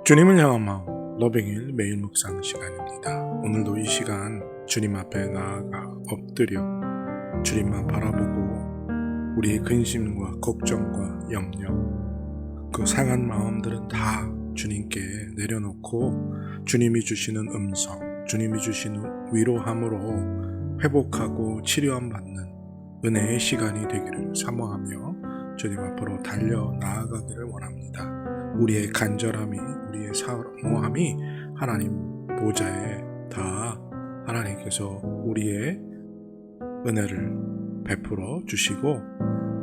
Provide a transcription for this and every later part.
주님을 향한 마음 러빙힐 매일 묵상 시간입니다. 오늘도 이 시간 주님 앞에 나아가 엎드려 주님만 바라보고 우리의 근심과 걱정과 염려, 그 상한 마음들은 다 주님께 내려놓고 주님이 주시는 음성, 주님이 주시는 위로함으로 회복하고 치료함 받는 은혜의 시간이 되기를 사모하며 주님 앞으로 달려 나아가기를 원합니다. 우리의 간절함이, 우리의 사모함이 하나님 보좌에 다 하나님께서 우리의 은혜를 베풀어 주시고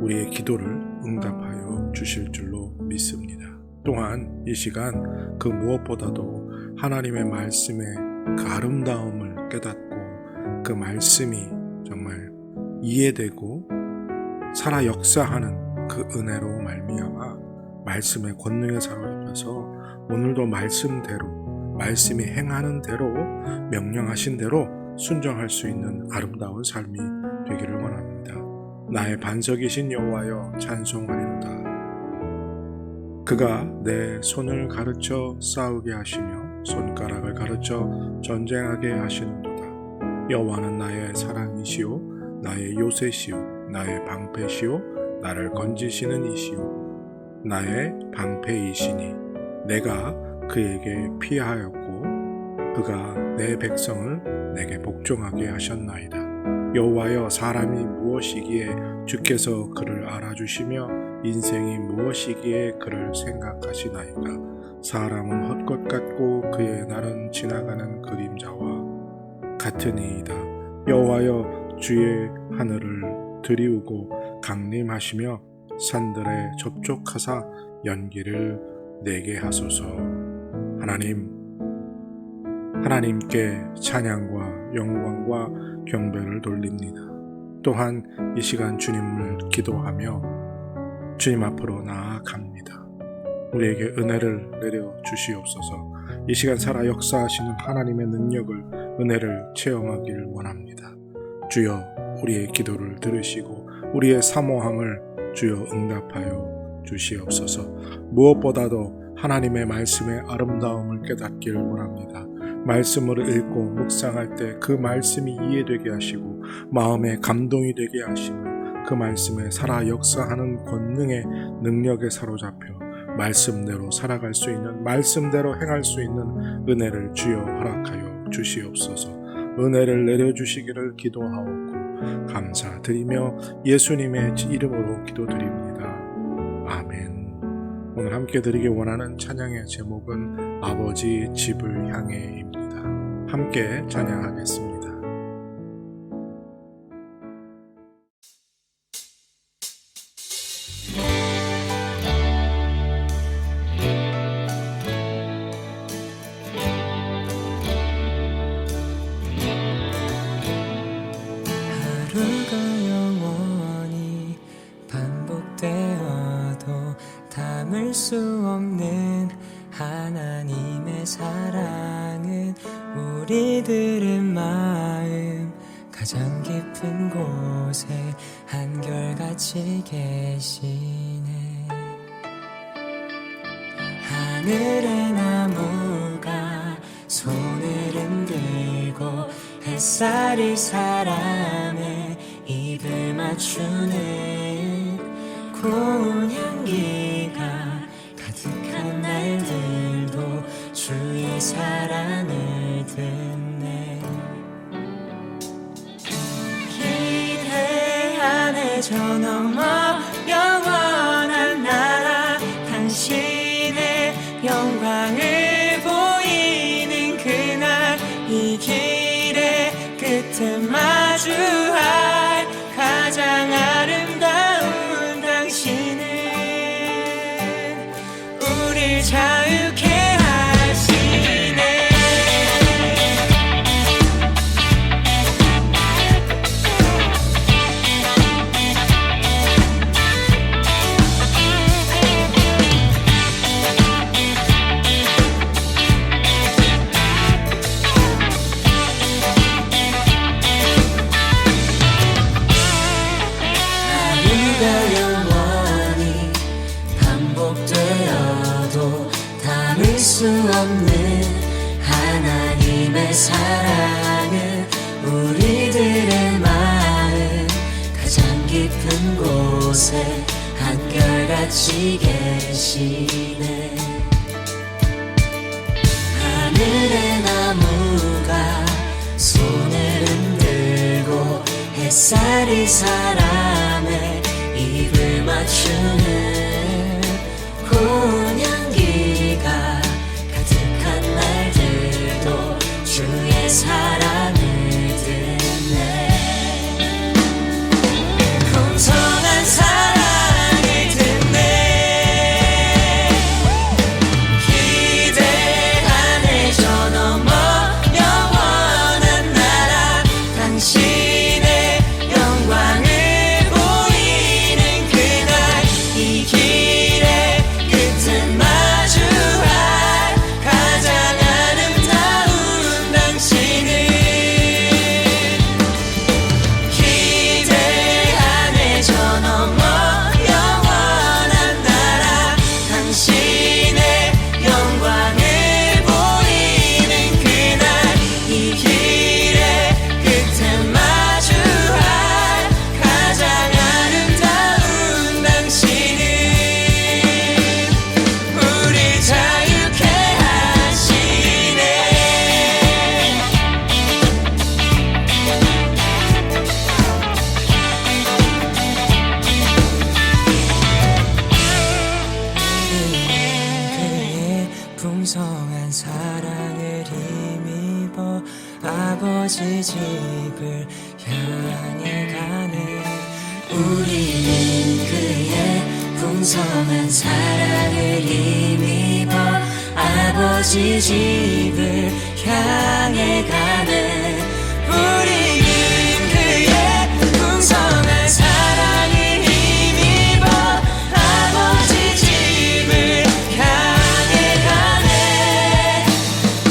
우리의 기도를 응답하여 주실 줄로 믿습니다. 또한 이 시간 그 무엇보다도 하나님의 말씀의 그 아름다움을 깨닫고 그 말씀이 정말 이해되고 살아 역사하는 그 은혜로 말미암아 말씀의 권능에 사로잡혀서 오늘도 말씀대로, 말씀이 행하는 대로, 명령하신 대로 순종할 수 있는 아름다운 삶이 되기를 원합니다. 나의 반석이신 여호와여 찬송하리로다. 그가 내 손을 가르쳐 싸우게 하시며 손가락을 가르쳐 전쟁하게 하시는도다. 여호와는 나의 사랑이시오, 나의 요새시오, 나의 방패시오, 나를 건지시는 이시오, 나의 방패이시니 내가 그에게 피하였고 그가 내 백성을 내게 복종하게 하셨나이다. 여호와여, 사람이 무엇이기에 주께서 그를 알아주시며 인생이 무엇이기에 그를 생각하시나이까. 사람은 헛것 같고 그의 날은 지나가는 그림자와 같으니이다. 여호와여, 주의 하늘을 드리우고 강림하시며 산들에 접촉하사 연기를 내게 하소서. 하나님께 찬양과 영광과 경배를 돌립니다. 또한 이 시간 주님을 기도하며 주님 앞으로 나아갑니다. 우리에게 은혜를 내려 주시옵소서. 이 시간 살아 역사하시는 하나님의 능력을, 은혜를 체험하기를 원합니다. 주여, 우리의 기도를 들으시고 우리의 사모함을 주여 응답하여 주시옵소서. 무엇보다도 하나님의 말씀의 아름다움을 깨닫기를 원합니다. 말씀을 읽고 묵상할 때 그 말씀이 이해되게 하시고 마음에 감동이 되게 하시며 그 말씀에 살아 역사하는 권능의 능력에 사로잡혀 말씀대로 살아갈 수 있는, 말씀대로 행할 수 있는 은혜를 주여 허락하여 주시옵소서. 은혜를 내려주시기를 기도하옵고 감사드리며 예수님의 이름으로 기도드립니다. 아멘. 오늘 함께 드리기 원하는 찬양의 제목은 아버지 집을 향해입니다. 함께 찬양하겠습니다. 하루가 영원히 반복되어도 담을 수 없는 하나님의 사랑은 우리들의 마음 가장 깊은 곳에 한결같이 계시네. 하늘의 나무가 손을 흔들고 햇살이 사람의 입을 맞추는 고운 향기가 가득한 날들도 주의 사랑을 듣네. 기대 안에 저 너머 영원한 나라 당신의 영광을 보이는 그날 이 길의 끝에 마주할 가장 아름다운 당신은 우릴 자유케 하시네. 영원히 반복되어도 담을 수 없는 하나님의 사랑은 우리들의 마음 가장 깊은 곳에 한결같이 계시네. 하늘의 나무가 손을 흔들고 햇살이 사람의 입을 맞추는 고운 향기가 가득한 날들도 주의 사랑을 듣네. 풍성한 사랑을 듣네. 기대 안에 저 넘어 영원한 나라 당신의 영광을 보이는 그날 이 길의 끝은 마주할 가장 아름다운 당신을 기대 안에 저 넘어 영원한 나라 당신의 영광을 보이는 그날 이 길의 끝은 마주할 가장 아름다운 당신은 우리 자유케 하시네. 그의 풍성한 사랑을 힘입어 아버지 집을 향해 가네. 우리는 그의 풍성한 사랑을 힘입어 아버지 집을 향해 가네. 우리는 그의 풍성한 사랑을 힘입어 아버지 집을 향해 가네.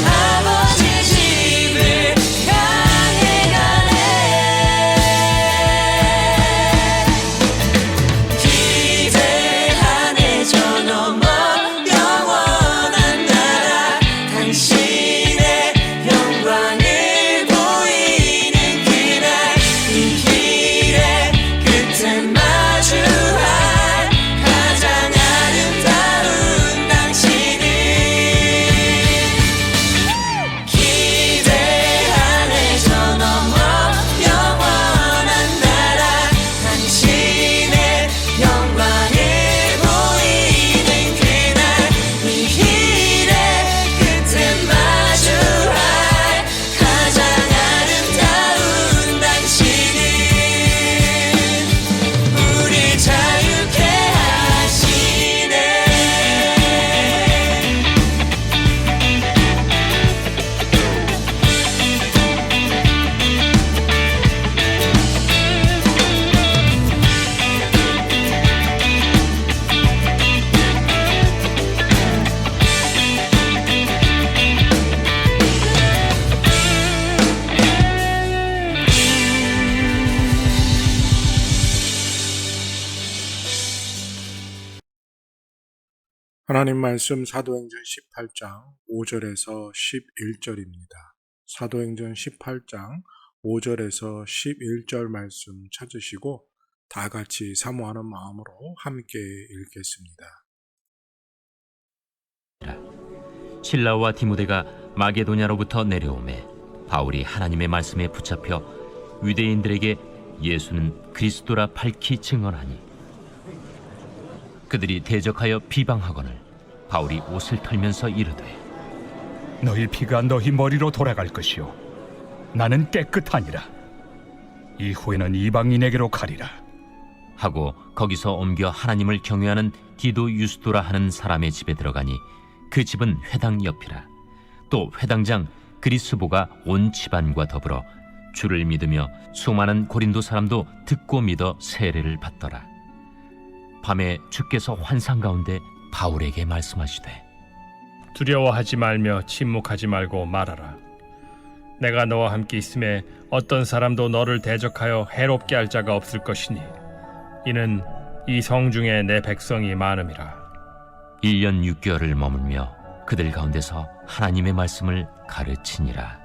아버지 집을 향해 가네. 기대 안에 저 넘어 영원한 나라 당신의 영광을 보이는 그날 이 길의 끝은 마주할 가장 아름다운 당신을 기대 안에 저 넘어 영원한 나라 당신의 영광을 보이는 그날 이 길의 끝은 마주할 가장 아름다운 당신은 우리 자유케 하시네. 하나님 말씀 사도행전 18장 5절에서 11절입니다. 사도행전 18장 5절에서 11절 말씀 찾으시고 다 같이 사모하는 마음으로 함께 읽겠습니다. 실라와 디모데가 마게도냐로부터 내려오매 바울이 하나님의 말씀에 붙잡혀 유대인들에게 예수는 그리스도라 밝히 증언하니 그들이 대적하여 비방하거늘 바울이 옷을 털면서 이르되 너희 피가 너희 머리로 돌아갈 것이요 나는 깨끗하니라. 이후에는 이방인에게로 가리라. 하고 거기서 옮겨 하나님을 경외하는 디도 유스도라 하는 사람의 집에 들어가니 그 집은 회당 옆이라. 또 회당장 그리스보가 온 집안과 더불어 주를 믿으며 수많은 고린도 사람도 듣고 믿어 세례를 받더라. 밤에 주께서 환상 가운데 바울에게 말씀하시되 두려워하지 말며 침묵하지 말고 말하라. 내가 너와 함께 있음에 어떤 사람도 너를 대적하여 해롭게 할 자가 없을 것이니 이는 이 성 중에 내 백성이 많음이라. 1년 6개월을 머물며 그들 가운데서 하나님의 말씀을 가르치니라.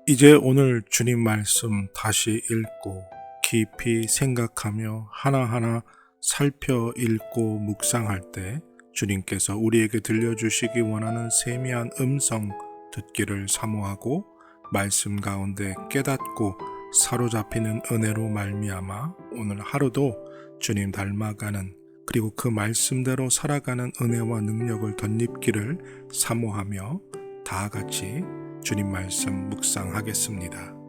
이제 오늘 주님 말씀 다시 읽고 깊이 생각하며 하나하나 살펴 읽고 묵상할 때 주님께서 우리에게 들려주시기 원하는 세미한 음성 듣기를 사모하고 말씀 가운데 깨닫고 사로잡히는 은혜로 말미암아 오늘 하루도 주님 닮아가는 그리고 그 말씀대로 살아가는 은혜와 능력을 덧입기를 사모하며 다 같이 주님 말씀 묵상하겠습니다.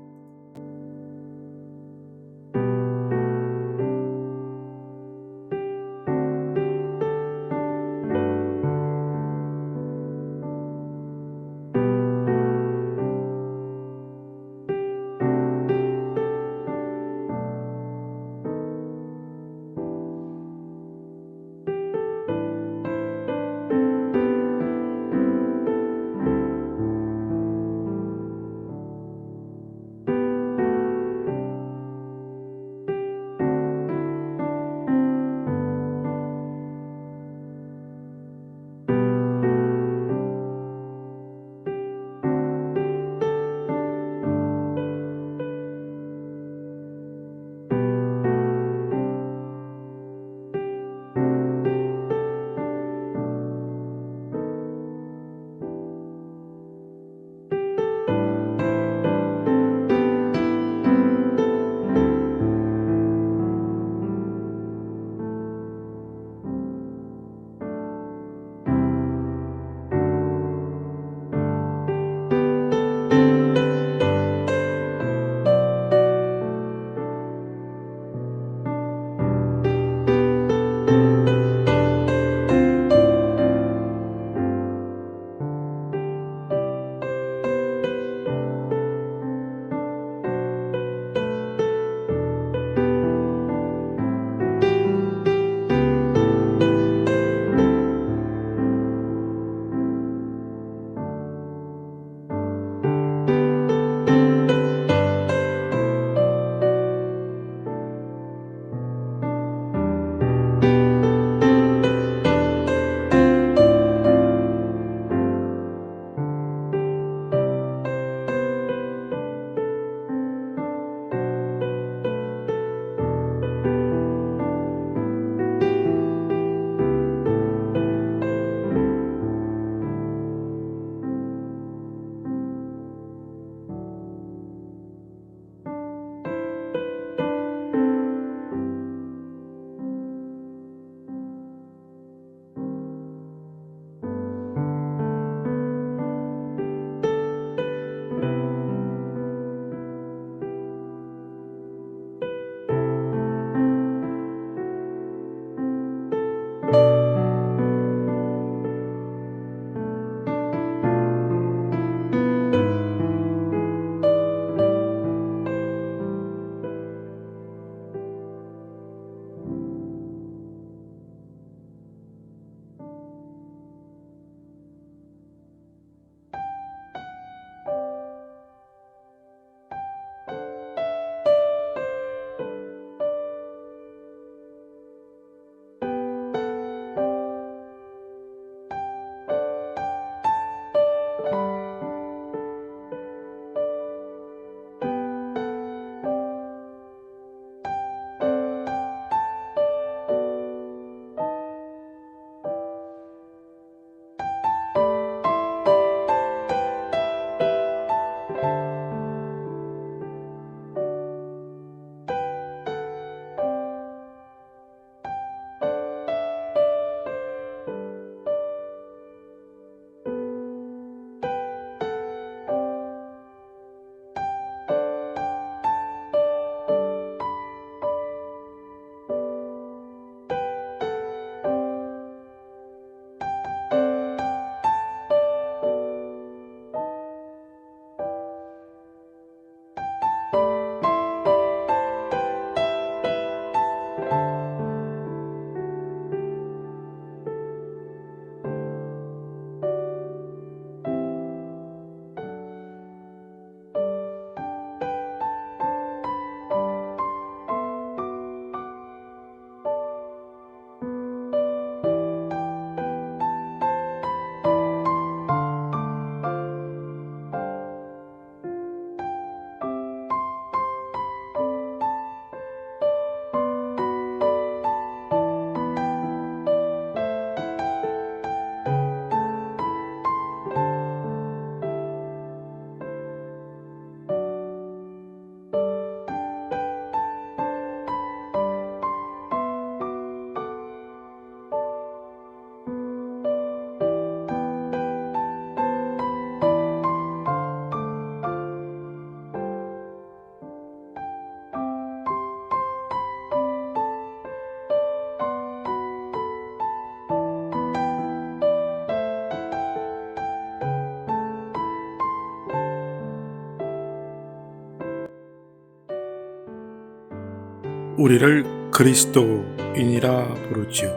우리를 그리스도인이라 부르지요.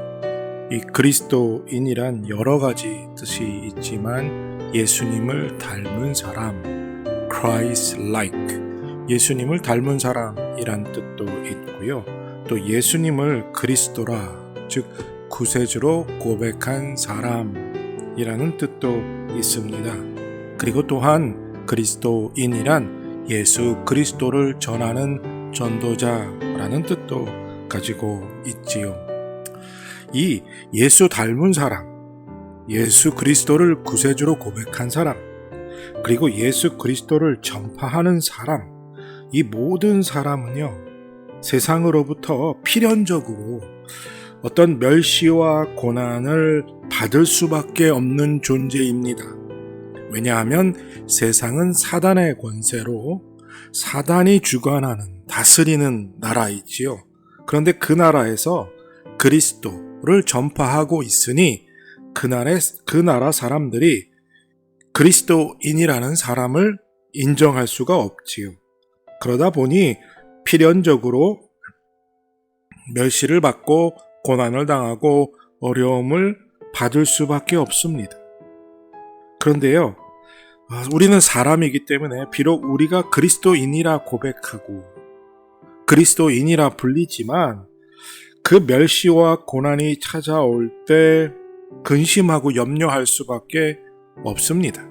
이 그리스도인이란 여러 가지 뜻이 있지만 예수님을 닮은 사람, Christ-like, 예수님을 닮은 사람이란 뜻도 있고요. 또 예수님을 그리스도라, 즉 구세주로 고백한 사람이라는 뜻도 있습니다. 그리고 또한 그리스도인이란 예수 그리스도를 전하는 전도자라는 뜻도 가지고 있지요. 이 예수 닮은 사람, 예수 그리스도를 구세주로 고백한 사람, 그리고 예수 그리스도를 전파하는 사람, 이 모든 사람은요, 세상으로부터 필연적으로 어떤 멸시와 고난을 받을 수밖에 없는 존재입니다. 왜냐하면 세상은 사단의 권세로 사단이 주관하는, 다스리는 나라이지요. 그런데 그 나라에서 그리스도를 전파하고 있으니 그 나라 사람들이 그리스도인이라는 사람을 인정할 수가 없지요. 그러다 보니 필연적으로 멸시를 받고 고난을 당하고 어려움을 받을 수밖에 없습니다. 그런데요, 우리는 사람이기 때문에 비록 우리가 그리스도인이라 고백하고 그리스도인이라 불리지만 그 멸시와 고난이 찾아올 때 근심하고 염려할 수밖에 없습니다.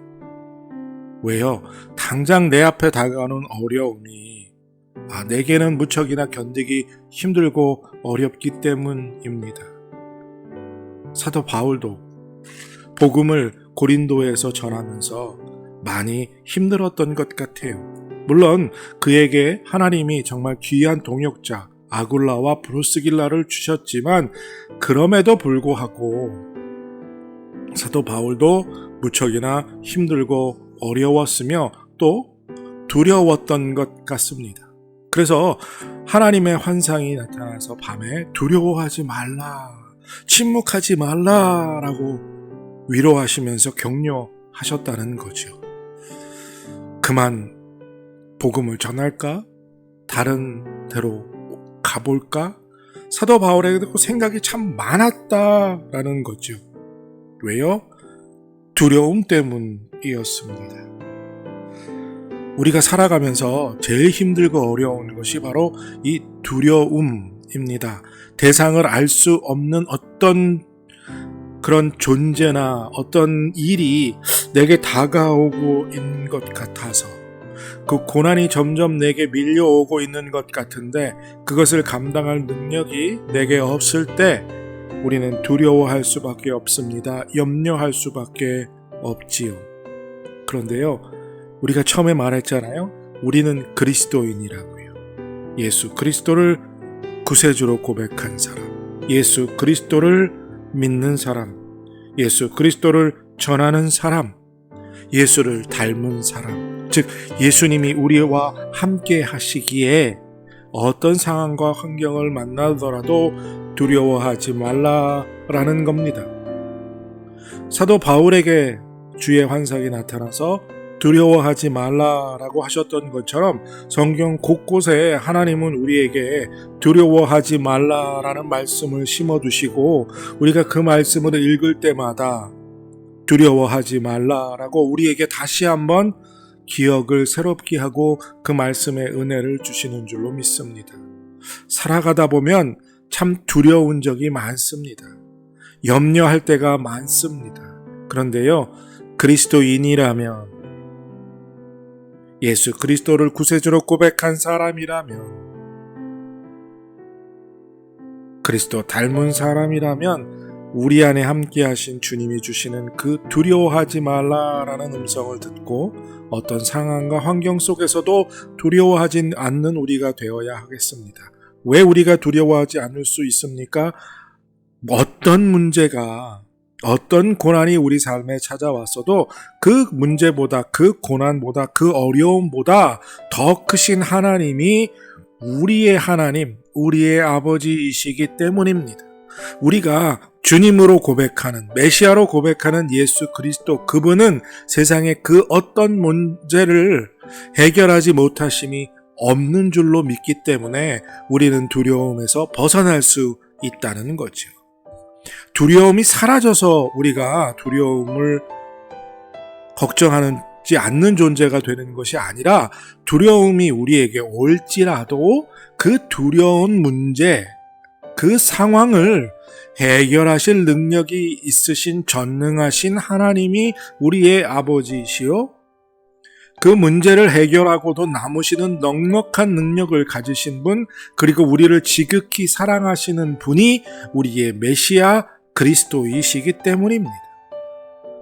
왜요? 당장 내 앞에 다가오는 어려움이 내게는 무척이나 견디기 힘들고 어렵기 때문입니다. 사도 바울도 복음을 고린도에서 전하면서 많이 힘들었던 것 같아요. 물론 그에게 하나님이 정말 귀한 동역자 아굴라와 브루스길라를 주셨지만 그럼에도 불구하고 사도 바울도 무척이나 힘들고 어려웠으며 또 두려웠던 것 같습니다. 그래서 하나님의 환상이 나타나서 밤에 두려워하지 말라, 침묵하지 말라라고 위로하시면서 격려하셨다는 거죠. 그만 복음을 전할까? 다른 데로 가볼까? 사도 바울에게도 생각이 참 많았다라는 거죠. 왜요? 두려움 때문이었습니다. 우리가 살아가면서 제일 힘들고 어려운 것이 바로 이 두려움입니다. 대상을 알 수 없는 어떤 그런 존재나 어떤 일이 내게 다가오고 있는 것 같아서 그 고난이 점점 내게 밀려오고 있는 것 같은데 그것을 감당할 능력이 내게 없을 때 우리는 두려워할 수밖에 없습니다. 염려할 수밖에 없지요. 그런데요, 우리가 처음에 말했잖아요. 우리는 그리스도인이라고요. 예수 그리스도를 구세주로 고백한 사람, 예수 그리스도를 믿는 사람, 예수 그리스도를 전하는 사람, 예수를 닮은 사람, 즉 예수님이 우리와 함께 하시기에 어떤 상황과 환경을 만나더라도 두려워하지 말라라는 겁니다. 사도 바울에게 주의 환상이 나타나서 두려워하지 말라라고 하셨던 것처럼 성경 곳곳에 하나님은 우리에게 두려워하지 말라라는 말씀을 심어두시고 우리가 그 말씀을 읽을 때마다 두려워하지 말라라고 우리에게 다시 한번 기억을 새롭게 하고 그 말씀의 은혜를 주시는 줄로 믿습니다. 살아가다 보면 참 두려운 적이 많습니다. 염려할 때가 많습니다. 그런데요, 그리스도인이라면 예수 그리스도를 구세주로 고백한 사람이라면 그리스도 닮은 사람이라면 우리 안에 함께 하신 주님이 주시는 그 두려워하지 말라라는 음성을 듣고 어떤 상황과 환경 속에서도 두려워하지 않는 우리가 되어야 하겠습니다. 왜 우리가 두려워하지 않을 수 있습니까? 어떤 문제가, 어떤 고난이 우리 삶에 찾아왔어도 그 문제보다, 그 고난보다, 그 어려움보다 더 크신 하나님이 우리의 하나님, 우리의 아버지이시기 때문입니다. 우리가 주님으로 고백하는, 메시아로 고백하는 예수 그리스도, 그분은 세상의 그 어떤 문제를 해결하지 못하심이 없는 줄로 믿기 때문에 우리는 두려움에서 벗어날 수 있다는 거죠. 두려움이 사라져서 우리가 두려움을 걱정하지 않는 존재가 되는 것이 아니라 두려움이 우리에게 올지라도 그 두려운 문제, 그 상황을 해결하실 능력이 있으신 전능하신 하나님이 우리의 아버지시요. 그 문제를 해결하고도 남으시는 넉넉한 능력을 가지신 분, 그리고 우리를 지극히 사랑하시는 분이 우리의 메시아 그리스도이시기 때문입니다.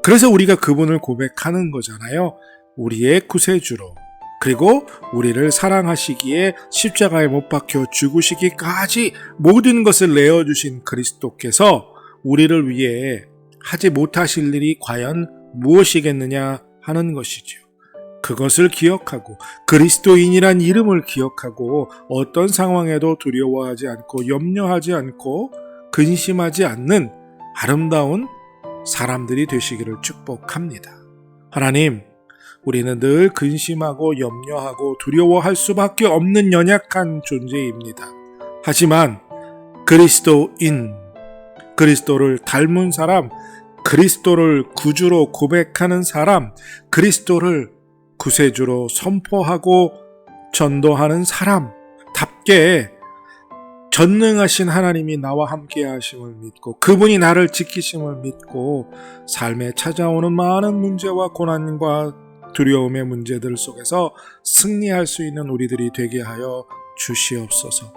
그래서 우리가 그분을 고백하는 거잖아요. 우리의 구세주로. 그리고 우리를 사랑하시기에 십자가에 못 박혀 죽으시기까지 모든 것을 내어주신 그리스도께서 우리를 위해 하지 못하실 일이 과연 무엇이겠느냐 하는 것이죠. 그것을 기억하고 그리스도인이란 이름을 기억하고 어떤 상황에도 두려워하지 않고 염려하지 않고 근심하지 않는 아름다운 사람들이 되시기를 축복합니다. 하나님, 우리는 늘 근심하고 염려하고 두려워할 수밖에 없는 연약한 존재입니다. 하지만 그리스도인, 그리스도를 닮은 사람, 그리스도를 구주로 고백하는 사람, 그리스도를 구세주로 선포하고 전도하는 사람답게 전능하신 하나님이 나와 함께 하심을 믿고 그분이 나를 지키심을 믿고 삶에 찾아오는 많은 문제와 고난과 두려움의 문제들 속에서 승리할 수 있는 우리들이 되게 하여 주시옵소서.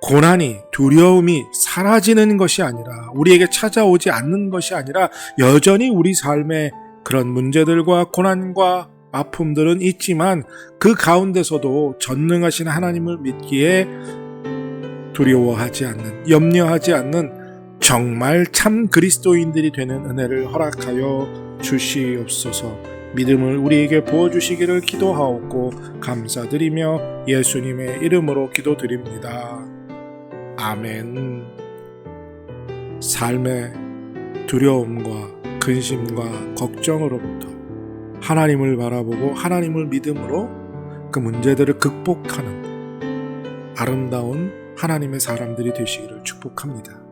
고난이, 두려움이 사라지는 것이 아니라, 우리에게 찾아오지 않는 것이 아니라 여전히 우리 삶에 그런 문제들과 고난과 아픔들은 있지만 그 가운데서도 전능하신 하나님을 믿기에 두려워하지 않는, 염려하지 않는 정말 참 그리스도인들이 되는 은혜를 허락하여 주시옵소서. 믿음을 우리에게 부어주시기를 기도하옵고 감사드리며 예수님의 이름으로 기도드립니다. 아멘. 삶의 두려움과 근심과 걱정으로부터 하나님을 바라보고 하나님을 믿음으로 그 문제들을 극복하는 아름다운 하나님의 사람들이 되시기를 축복합니다.